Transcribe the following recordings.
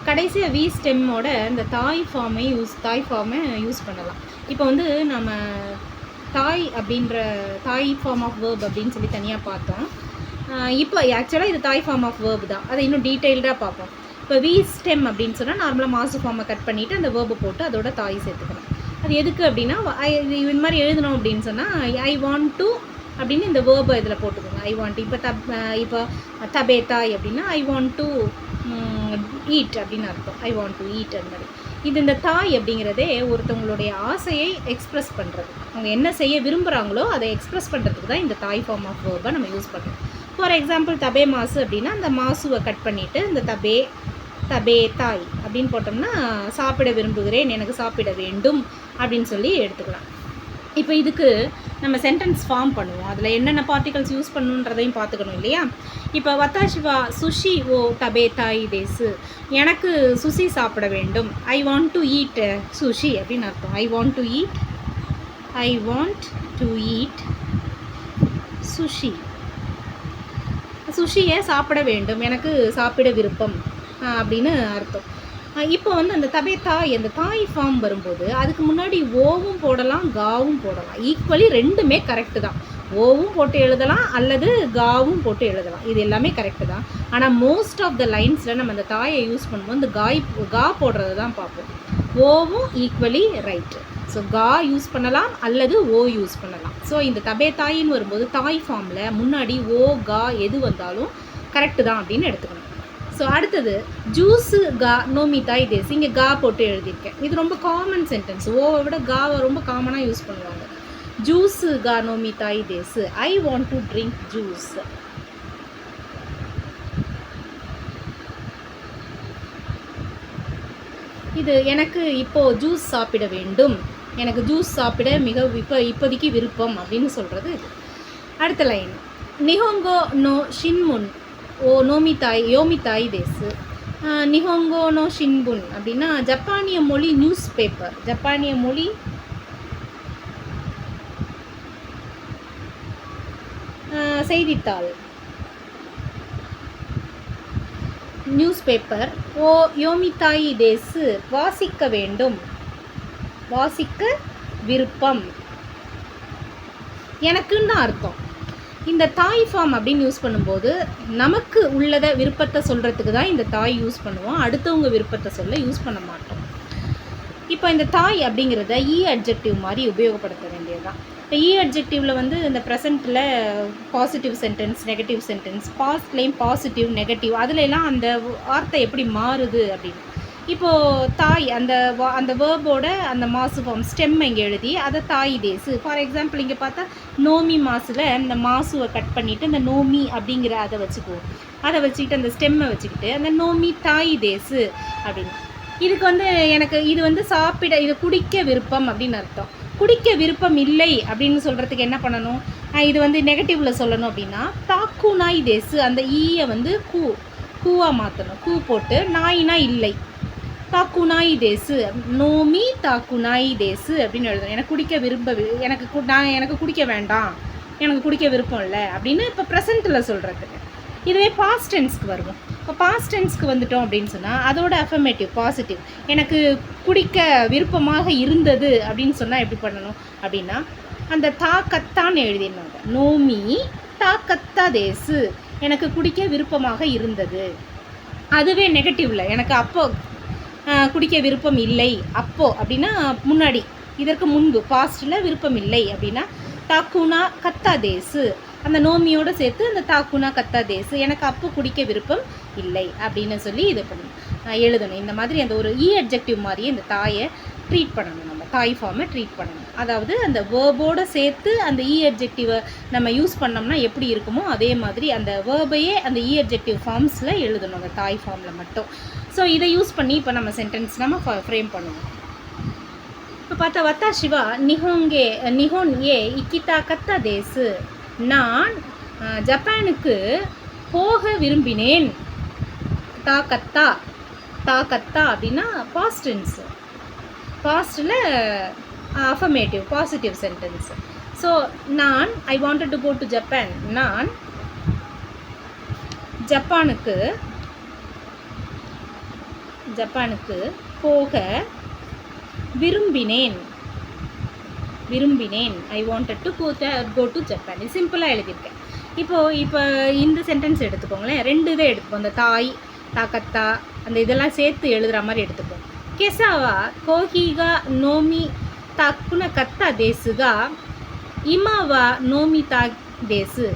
கடைசியாக வி ஸ்டெம்மோட இந்த தாய் ஃபார்மை யூஸ் பண்ணலாம். இப்போ வந்து நம்ம தாய் அப்படின்ற தாய் ஃபார்ம் ஆஃப் வேர்ப் அப்படின்னு சொல்லி தனியாக பார்த்தோம். இப்போ ஆக்சுவலாக இது தாய் ஃபார்ம் ஆஃப் வேர்ப் தான். அதை இன்னும் டீட்டெயில்டாக பார்ப்போம். இப்போ வி ஸ்டெம் அப்படின்னு சொன்னால் நார்மலாக மாசு ஃபார்மை கட் பண்ணிவிட்டு அந்த வேர்பை போட்டு அதோட தாய் சேர்த்துக்கணும். அது எதுக்கு அப்படின்னா, இந்த மாதிரி எழுதணும் அப்படின்னு சொன்னால் ஐ வாண்ட் டு அப்படின்னு இந்த வேர்பை இதில் போட்டுக்கோங்க. ஐ வாண்ட் இப்போ தபே தாய் அப்படின்னா ஐ வாண்ட் டு ஈட் அப்படின்னு அர்த்தம். ஐ வாண்ட் டு ஈட் அந்த மாதிரி. இந்த தாய் அப்படிங்கிறதே ஒருத்தவங்களுடைய ஆசையை எக்ஸ்ப்ரெஸ் பண்ணுறது. அவங்க என்ன செய்ய விரும்புகிறாங்களோ அதை எக்ஸ்ப்ரெஸ் பண்ணுறதுக்கு தான் இந்த தாய் ஃபார்ம் ஆஃப் வேர்பை நம்ம யூஸ் பண்ணுறோம். ஃபார் எக்ஸாம்பிள் தபே மாசு அப்படின்னா அந்த மாசுவை கட் பண்ணிவிட்டு இந்த தபே தாய் அப்படின்னு போட்டோம்னா சாப்பிட விரும்புகிறேன், எனக்கு சாப்பிட வேண்டும் அப்படின்னு சொல்லி எடுத்துக்கலாம். இப்போ இதுக்கு நம்ம சென்டென்ஸ் ஃபார்ம் பண்ணுவோம். அதில் என்னென்ன பார்ட்டிகல்ஸ் யூஸ் பண்ணணுன்றதையும் பார்த்துக்கணும் இல்லையா? இப்போ வத்தாஷிவா சுஷி ஓ தபே தாய் தேசு, எனக்கு சுஷி சாப்பிட வேண்டும். I want to eat sushi அப்படின்னு அர்த்தம். I want to eat sushi. சுஷியை சாப்பிட வேண்டும், எனக்கு சாப்பிட விருப்பம் அப்படின்னு அர்த்தம். இப்போ வந்து அந்த தபே தாய் அந்த தாய் ஃபார்ம் வரும்போது அதுக்கு முன்னாடி ஓவும் போடலாம் காவும் போடலாம். ஈக்குவலி ரெண்டுமே கரெக்டு தான். ஓவும் போட்டு எழுதலாம் அல்லது காவும் போட்டு எழுதலாம். இது எல்லாமே கரெக்டு தான். ஆனால் மோஸ்ட் ஆஃப் த லைன்ஸில் நம்ம அந்த தாயை யூஸ் பண்ணும்போது இந்த கா போடுறது தான் பார்ப்போம். ஓவும் ஈக்குவலி ரைட்டு. ஸோ கா யூஸ் பண்ணலாம் அல்லது ஓ யூஸ் பண்ணலாம். ஸோ இந்த தபே தாயின்னு வரும்போது தாய் ஃபார்மில் முன்னாடி ஓ கா எது வந்தாலும் கரெக்டு தான் அப்படின்னு எடுத்துக்கணும். ஸோ அடுத்தது ஜூஸு கா நோமி தாய் தேசு. இங்கே கா போட்டு எழுதியிருக்கேன். இது ரொம்ப காமன் சென்டென்ஸ். ஓவை விட காவை ரொம்ப காமனாக யூஸ் பண்ணுவாங்க. ஜூஸு கா நோமி தாய் தேசு. I want to drink juice. இது எனக்கு இப்போது ஜூஸ் சாப்பிட வேண்டும், எனக்கு ஜூஸ் சாப்பிட இப்போதைக்கு விருப்பம் அப்படின்னு சொல்கிறது இது. அடுத்த லைன் நிஹோங்கோ நோ ஷின்முன் ஓ யோமி தாய் தேசு. நிஹோங்கோ நோ ஷின்புன் அப்படின்னா ஜப்பானிய மொழி நியூஸ் பேப்பர். ஜப்பானிய மொழி செய்தித்தாள் நியூஸ் பேப்பர். ஓ யோமி தாய் தேசு வாசிக்க வேண்டும், வாசிக்க விருப்பம், எனக்குன்னு தான் அர்த்தம். இந்த தாய் ஃபார்ம் அப்படின்னு யூஸ் பண்ணும்போது நமக்கு உள்ளதை விருப்பத்தை சொல்கிறதுக்கு தான் இந்த தாய் யூஸ் பண்ணுவோம். அடுத்தவங்க விருப்பத்தை சொல்ல யூஸ் பண்ண மாட்டோம். இப்போ இந்த தாய் அப்படிங்கிறத அட்ஜெக்டிவ் மாதிரி உபயோகப்படுத்த வேண்டியது தான். இப்போ அட்ஜெக்டிவில் வந்து இந்த ப்ரெசண்ட்டில் பாசிட்டிவ் சென்டென்ஸ், நெகட்டிவ் சென்டென்ஸ், பாஸ்ட்லேயும் பாசிட்டிவ் நெகட்டிவ், அதுலலாம் அந்த வார்த்தை எப்படி மாறுது அப்படின்னு. இப்போது தாய் அந்த வேர்போட அந்த மாசு ஃபார்ம் ஸ்டெம் இங்கே எழுதி அதை தாய் தேசு. ஃபார் எக்ஸாம்பிள் இங்கே பார்த்தா நோமி மாசில் இந்த மாசுவை கட் பண்ணிவிட்டு இந்த நோமி அப்படிங்கிற அதை வச்சுக்குவோம். அதை வச்சுக்கிட்டு அந்த ஸ்டெம்மை வச்சுக்கிட்டு அந்த நோமி தாய் தேசு அப்படின்னு. இதுக்கு வந்து எனக்கு இது வந்து சாப்பிட இது குடிக்க விருப்பம் அப்படின்னு அர்த்தம். குடிக்க விருப்பம் இல்லை அப்படின்னு சொல்கிறதுக்கு என்ன பண்ணணும்? இது வந்து நெகட்டிவில் சொல்லணும் அப்படின்னா தாக்கு நாய் தேசு. அந்த ஈயை வந்து கூவாக மாற்றணும். கூ போட்டு நாயினா இல்லை, தாக்குனாய் தேசு, நோமி தாக்குனாய் தேசு அப்படின்னு எழுதணும். எனக்கு குடிக்க எனக்கு குடிக்க வேண்டாம், எனக்கு குடிக்க விருப்பம் இல்லை அப்படின்னு இப்போ ப்ரெசண்ட்டில் சொல்கிறதுக்கு. இதுவே பாஸ்ட் டென்ஸ்க்கு வருவோம். இப்போ பாஸ்ட் டென்ஸ்க்கு வந்துட்டோம் அப்படின்னு சொன்னால் அதோட அஃபர்மேட்டிவ் பாசிட்டிவ். எனக்கு குடிக்க விருப்பமாக இருந்தது அப்படின்னு சொன்னால் எப்படி பண்ணணும் அப்படின்னா அந்த தாக்கத்தான்னு எழுதினாங்க. நோமி தாக்கத்தா தேசு, எனக்கு குடிக்க விருப்பமாக இருந்தது. அதுவே நெகட்டிவில் எனக்கு அப்போ குடிக்க விருப்பம் இல்லை, அப்போது அப்படின்னா முன்னாடி, இதற்கு முன்பு பாஸ்ட்டில் விருப்பம் இல்லை அப்படின்னா தாக்குனா கத்தா தேசு. அந்த நோமியோடு சேர்த்து அந்த தாக்குனா கத்தா தேசு, எனக்கு அப்போ குடிக்க விருப்பம் இல்லை அப்படின்னு சொல்லி இது எழுதணும். இந்த மாதிரி அந்த ஒரு அட்ஜெக்டிவ் மாதிரியே இந்த தாயை ட்ரீட் பண்ணணும். நம்ம தாய் ஃபார்மை ட்ரீட் பண்ணணும். அதாவது அந்த வேர்போடு சேர்த்து அந்த அட்ஜெக்டிவை நம்ம யூஸ் பண்ணோம்னா எப்படி இருக்குமோ அதே மாதிரி அந்த வேர்பையே அந்த அட்ஜெக்டிவ் ஃபார்ம்ஸில் எழுதணும், அந்த தாய் ஃபார்மில் மட்டும். ஸோ இதை யூஸ் பண்ணி இப்போ நம்ம சென்டென்ஸ் நம்ம ஃப்ரேம் பண்ணுவோம். இப்போ பார்த்தா வத்தாஷிவா நிஹோன் இக்கிதா கத்தா தேசு. நான் ஜப்பானுக்கு போக விரும்பினேன். தாக்கத்தா அப்படின்னா பாஸ்ட் டென்ஸ். பாஸ்ட்டில் affirmative positive sentence. So I wanted to go to Japan. நான் ஜப்பானுக்கு போக விரும்பினேன். I wanted to go to Japan. இது சிம்பிளாக எழுதியிருக்கேன். இப்போ இந்த சென்டென்ஸ் எடுத்துக்கோங்களேன். 2 இதை எடுத்துப்போம். அந்த தாய், தாக்கத்தா, அந்த இதெல்லாம் சேர்த்து எழுதுகிற மாதிரி எடுத்துப்போம். கெசாவா கோஹிகா நோமி தாக்குன கத்தா தேசுகா இமாவா நோமி தா தேசு.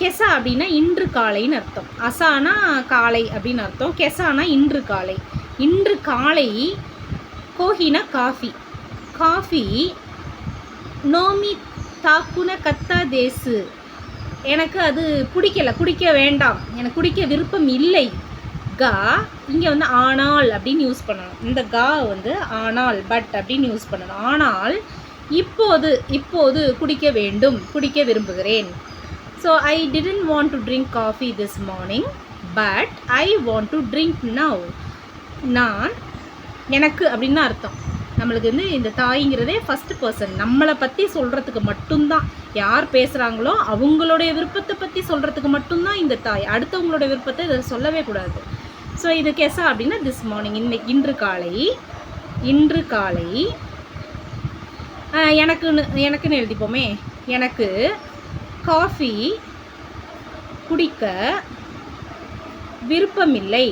கெசா அப்படின்னா இன்று காலைன்னு அர்த்தம். அசானா காலை அப்படின்னு அர்த்தம். கெசானா இன்று காலை. இன்று காலை கோஹினா காஃபி நோமி தாக்குன கத்தா தேசு. எனக்கு அது குடிக்க வேண்டாம், எனக்கு குடிக்க விருப்பம் இல்லை. கா இங்கே வந்து ஆனால் அப்படின்னு யூஸ் பண்ணணும். இந்த கா வந்து ஆனால், பட் அப்படின்னு யூஸ் பண்ணணும். ஆனால் இப்போது குடிக்க விரும்புகிறேன். So I didn't want to drink coffee this morning but I want to drink now. எனக்கு அப்படின்னு அர்த்தம். நம்மளுக்கு வந்து இந்த தாய்ங்கிறதே ஃபஸ்ட் பர்சன், நம்மளை பற்றி சொல்கிறதுக்கு மட்டும்தான். யார் பேசுகிறாங்களோ அவங்களுடைய விருப்பத்தை பற்றி சொல்கிறதுக்கு மட்டும்தான் இந்த தாய். அடுத்தவங்களோட விருப்பத்தை இதை சொல்லவே கூடாது. ஸோ இது கெசா அப்படின்னா திஸ் மார்னிங், இன்று காலை எனக்குன்னு எழுதிப்போமே. எனக்கு காஃபி குடிக்க விருப்பமில்லை.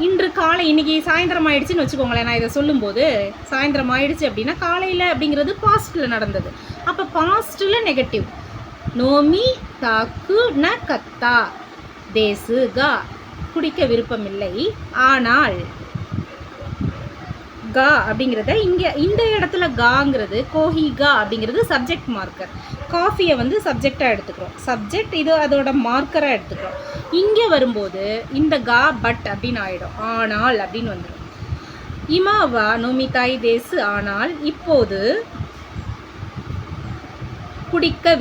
இன்று காலை, இன்றைக்கி சாயந்தரம் ஆயிடுச்சுன்னு வச்சுக்கோங்களேன். நான் இதை சொல்லும்போது சாயந்தரம் ஆயிடுச்சு அப்படின்னா காலையில் அப்படிங்கிறது பாஸ்ட்டில் நடந்தது. அப்போ பாஸ்ட்டில் நெகட்டிவ். நோமி தாக்கு ந கத்தா தேசு கா குடிக்க விருப்பமில்லை. ஆனால் கா அப்படிங்கிறத இங்கே இந்த இடத்துல காங்கிறது கோஹிகா அப்படிங்கிறது சப்ஜெக்ட் மார்க்கர். காஃபியை வந்து சப்ஜெக்டாக எடுத்துக்கிறோம். சப்ஜெக்ட் இது அதோட மார்க்கராக எடுத்துக்கிறோம். இங்கே வரும்போது இந்த கா பட் அப்படின்னு ஆகிடும். ஆனால் அப்படின்னு வந்துடும். இமாவா நோமிதாய் தேசு ஆனால் இப்போது குடிக்க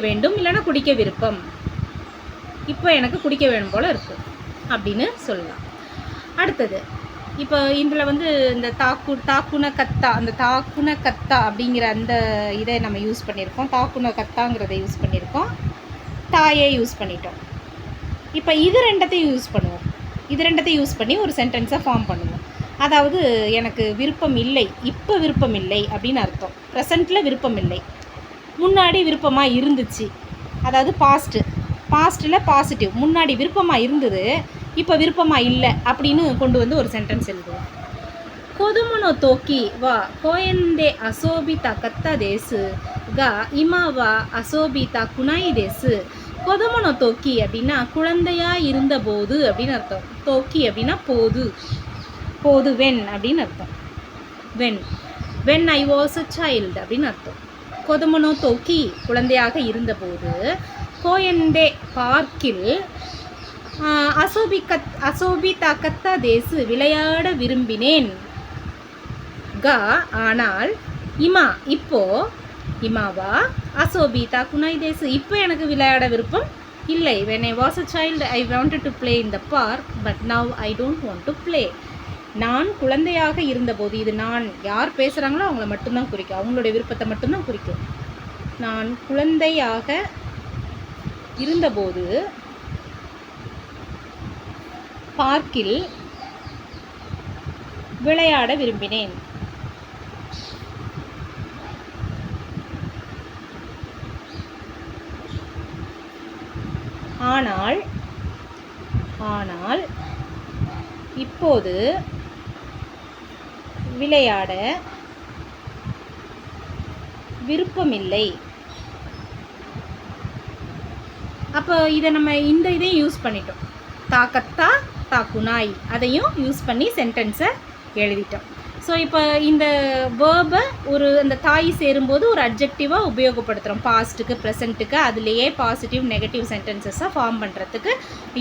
வேண்டும் இல்லைன்னா குடிக்க விருப்பம். இப்போ எனக்கு குடிக்க வேணும் போல் இருக்குது அப்படின்னு சொல்லலாம். அடுத்தது இப்போ இதில் வந்து இந்த தாக்குன கத்தா அப்படிங்கிற அந்த இதை நம்ம யூஸ் பண்ணியிருக்கோம். தாக்குன கத்தாங்கிறத யூஸ் பண்ணியிருக்கோம். தாயை யூஸ் பண்ணிட்டோம். இப்போ இது ரெண்டத்தையும் யூஸ் பண்ணி ஒரு சென்டென்ஸை ஃபார்ம் பண்ணுவோம். அதாவது எனக்கு விருப்பம் இல்லை, இப்போ விருப்பம் இல்லை அப்படின்னு அர்த்தம். ப்ரெசண்ட்டில் விருப்பம் இல்லை, முன்னாடி விருப்பமாக இருந்துச்சு. அதாவது பாஸ்ட்டில் பாசிட்டிவ். முன்னாடி விருப்பமாக இருந்தது, இப்போ விருப்பமாக இல்லை அப்படின்னு கொண்டு வந்து ஒரு சென்டென்ஸ் எழுதுவோம். கொதுமனோ தோக்கி வா கோயந்தே அசோபிதா கத்தா தேசு கா இமாவா அசோபிதா குனாய் தேசு. கொதுமனோ தோக்கி அப்படின்னா குழந்தையாக இருந்தபோது அப்படின்னு அர்த்தம். தோக்கி அப்படின்னா போது வென் அப்படின்னு அர்த்தம். When I was a child அப்படின்னு அர்த்தம். கொதுமனோ தோக்கி குழந்தையாக இருந்தபோது, கோயந்தே பார்க்கில், அசோபிதா கத்தா தேசு விளையாட விரும்பினேன். கா ஆனால், இமாவா அசோபிதா குனாய் தேசு இப்போ எனக்கு விளையாட விருப்பம் இல்லை. when I was a child I wanted to play in the park but now I don't want to play. நான் குழந்தையாக இருந்தபோது, இது நான் யார் பேசுகிறாங்களோ அவங்கள மட்டும்தான் குறிக்கும், அவங்களுடைய விருப்பத்தை மட்டும்தான் குறிக்கும். நான் குழந்தையாக இருந்தபோது பார்க்கில் விளையாட விரும்பினேன். ஆனால் இப்போது விளையாட விருப்பமில்லை. அப்போ இதை நம்ம இந்த இதையும் யூஸ் பண்ணிட்டோம். தாக்கத்தா தாக்குனாய் அதையும் யூஸ் பண்ணி சென்டென்ஸை எழுதிட்டோம். ஸோ இப்போ இந்த வேர்பை அந்த தாய் சேரும்போது ஒரு அட்ஜெக்டிவாக உபயோகப்படுத்துகிறோம். பாஸ்ட்டுக்கு ப்ரெசண்ட்டுக்கு அதுலேயே பாசிட்டிவ் நெகட்டிவ் சென்டென்சஸாக ஃபார்ம் பண்ணுறதுக்கு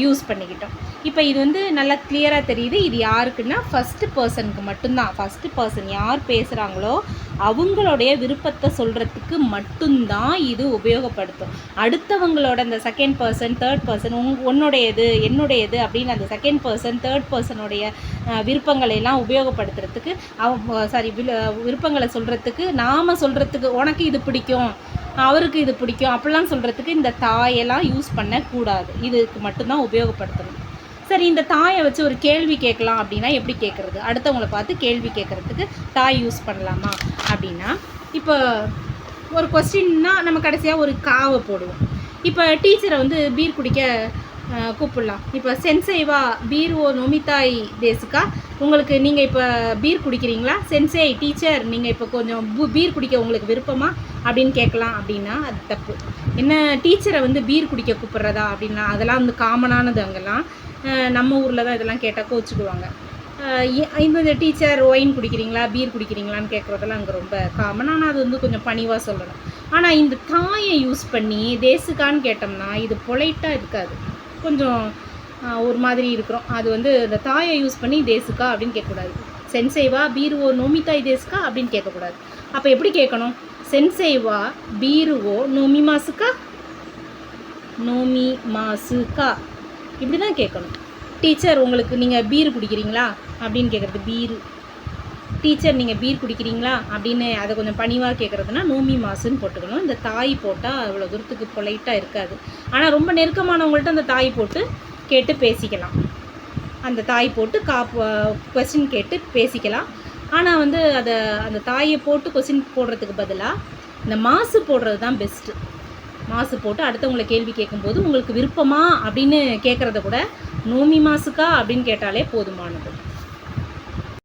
யூஸ் பண்ணிக்கிட்டோம். இப்போ இது வந்து நல்லா கிளியராக தெரியுது. இது யாருக்குன்னா ஃபஸ்ட்டு பர்சனுக்கு மட்டும்தான். ஃபஸ்ட்டு பர்சன் யார் பேசுகிறாங்களோ அவங்களுடைய விருப்பத்தை சொல்கிறதுக்கு மட்டும்தான் இது உபயோகப்படுத்தும். அடுத்தவங்களோட அந்த செகண்ட் பர்சன் தேர்ட் பர்சன் உன்னுடையது என்னுடையது அப்படின்னு அந்த செகண்ட் பர்சன் தேர்ட் பர்சனுடைய விருப்பங்களையெல்லாம் உபயோகப்படுத்துறதுக்கு விருப்பங்களை சொல்கிறதுக்கு, நாம் சொல்கிறதுக்கு உனக்கு இது பிடிக்கும் அவருக்கு இது பிடிக்கும் அப்படிலாம் சொல்கிறதுக்கு இந்த தாயெல்லாம் யூஸ் பண்ணக்கூடாது. இதுக்கு மட்டும்தான் உபயோகப்படுத்தணும். சரி, இந்த தாயை வச்சு ஒரு கேள்வி கேட்கலாம் அப்படின்னா எப்படி கேட்குறது? அடுத்தவங்கள பார்த்து கேள்வி கேட்குறதுக்கு தாய் யூஸ் பண்ணலாமா அப்படின்னா, இப்போ ஒரு கொஸ்டின்னா நம்ம கடைசியாக ஒரு காவை போடுவோம். இப்போ டீச்சரை வந்து பீர் குடிக்க கூப்பிடலாம். இப்போ சென்சேவா பீர் ஓ நொமித்தாய் தேசுக்கா, உங்களுக்கு நீங்கள் இப்போ பீர் குடிக்கிறீங்களா? சென்சே டீச்சர், நீங்கள் இப்போ கொஞ்சம் பீர் குடிக்க உங்களுக்கு விருப்பமா அப்படின்னு கேட்கலாம். அப்படின்னா அது தப்பு. என்ன டீச்சரை வந்து பீர் குடிக்க கூப்பிட்றதா அப்படின்னா, அதெல்லாம் வந்து காமனானது. அங்கெல்லாம் நம்ம ஊரில் தான் இதெல்லாம் கேட்டால் கோச்சிக்குவாங்க. இந்த டீச்சர் ஒயின் குடிக்கிறீங்களா, பீர் குடிக்கிறீங்களான்னு கேட்குறதெல்லாம் அங்கே ரொம்ப காமன். ஆனால் அது வந்து கொஞ்சம் பணிவாக சொல்லணும். ஆனால் இந்த தாயை யூஸ் பண்ணி தேசுக்கான்னு கேட்டோம்னா இது பொலைட்டாக இருக்காது, கொஞ்சம் ஒரு மாதிரி இருக்கிறோம். அது வந்து இந்த தாயை யூஸ் பண்ணி தேசுக்கா அப்படின்னு கேட்கக்கூடாது. சென்சேவா பீருவோ நோமித்தாய் தேசுக்கா அப்படின்னு கேட்கக்கூடாது. அப்போ எப்படி கேட்கணும்? சென்சேவா பீருவோ நோமி மாசுக்கா, நோமி மாசுக்கா, இப்படி தான் கேட்கணும். டீச்சர், உங்களுக்கு நீங்கள் பீர் குடிக்கிறீங்களா அப்படின்னு கேட்குறது பீரு. டீச்சர், நீங்கள் பீர் குடிக்கிறீங்களா அப்படின்னு அதை கொஞ்சம் பணிவாக கேட்குறதுனா நோமி மாசுன்னு போட்டுக்கணும். இந்த தாய் போட்டால் அவ்வளோ தூரத்துக்கு பொலைட்டாக இருக்காது. ஆனால் ரொம்ப நெருக்கமானவங்கள்ட்ட அந்த தாய் போட்டு கேட்டு பேசிக்கலாம். அந்த தாய் போட்டு கொஸ்டின் கேட்டு பேசிக்கலாம். ஆனால் வந்து அந்த தாயை போட்டு கொஸ்டின் போடுறதுக்கு பதிலாக இந்த மாசு போடுறது தான் பெஸ்ட்டு. மாசு போட்டு அடுத்தவங்களை கேள்வி கேட்கும்போது உங்களுக்கு விருப்பமா அப்படின்னு கேட்குறத கூட நோமி மாசுக்கா அப்படின்னு கேட்டாலே போதுமானது.